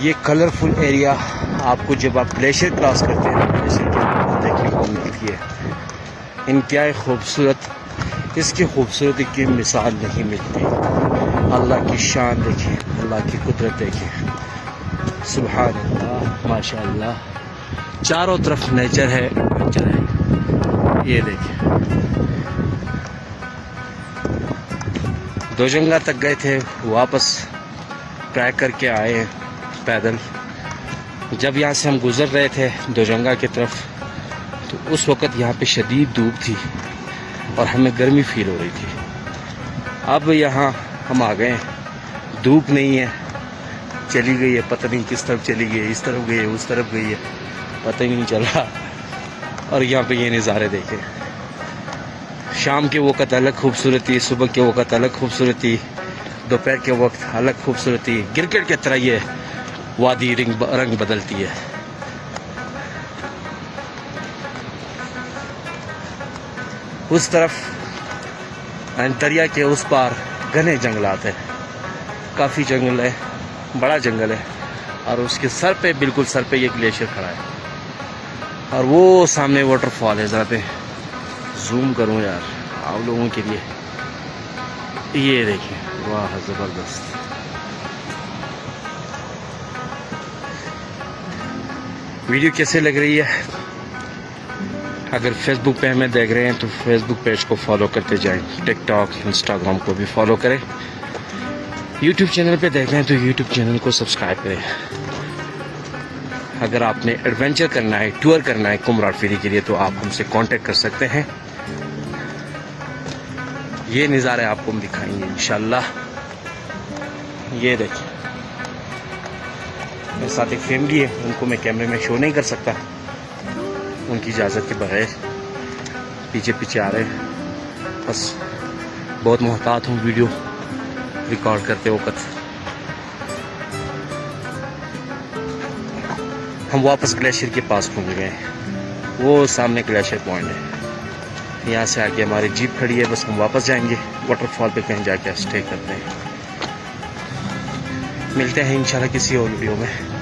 یہ colourful area آپ کو جب آپ گلیشیئر کراس کرتے ہیں گلیشیئر کی دیکھنے کو ملتی ہے. انتہائی خوبصورت، اس کی خوبصورتی کی مثال نہیں ملتی. اللہ کی شان دیکھیں، اللہ کی قدرت دیکھیں، سبحان اللہ، ماشاء اللہ. چاروں طرف نیچر ہے، نیچر ہے. یہ دیکھیں، دوجنگا تک گئے تھے، واپس ٹریک کر کے آئے ہیں پیدل. جب یہاں سے ہم گزر رہے تھے دوجنگا کی طرف تو اس وقت یہاں پہ شدید دھوپ تھی اور ہمیں گرمی فیل ہو رہی تھی. اب یہاں ہم آ گئے ہیں، دھوپ نہیں ہے، چلی گئی ہے، پتہ نہیں کس طرف چلی گئی ہے، اس طرف گئی ہے، اس طرف گئی ہے، پتہ ہی نہیں چل رہا. اور یہاں پہ یہ نظارے دیکھیں، شام کے وقت الگ خوبصورتی، صبح کے وقت الگ خوبصورتی، دوپہر کے وقت الگ خوبصورتی. کرکٹ کی طرح یہ وادی رنگ بدلتی ہے. اس طرف دریا کے اس پار گھنے جنگلات ہیں، کافی جنگل ہے، بڑا جنگل ہے. اور اس کے سر پہ، بالکل سر پہ یہ گلیشیئر کھڑا ہے. اور وہ سامنے واٹر فال ہے. ذرا پہ زوم کروں یار آپ لوگوں کے لیے. یہ دیکھیں، واہ زبردست. ویڈیو کیسے لگ رہی ہے؟ اگر فیس بک پہ ہمیں دیکھ رہے ہیں تو فیس بک پیج کو فالو کرتے جائیں، ٹک ٹاک، انسٹاگرام کو بھی فالو کریں. یوٹیوب چینل پہ دیکھ رہے ہیں تو یوٹیوب چینل کو سبسکرائب کریں. اگر آپ نے ایڈونچر کرنا ہے، ٹور کرنا ہے کمرات فیری کے لیے تو آپ ہم سے کانٹیکٹ کر سکتے ہیں. یہ نظارے آپ کو ہم دکھائیں گے انشاءاللہ. یہ دیکھیں، میرے ساتھ ایک فیملی ہے، ان کو میں کیمرے میں شو نہیں کر سکتا ان کی اجازت کے بغیر. پیچھے پیچھے آ رہے ہیں، بس بہت محتاط ہوں ویڈیو ریکارڈ کرتے وقت. ہم واپس گلیشیئر کے پاس پہنچ گئے ہیں. وہ سامنے گلیشیئر پوائنٹ ہے. یہاں سے آگے ہماری جیپ کھڑی ہے، بس ہم واپس جائیں گے واٹر فال پہ، کہیں جا کے اسٹے کرتے ہیں. ملتے ہیں انشاءاللہ کسی اور ویڈیو میں.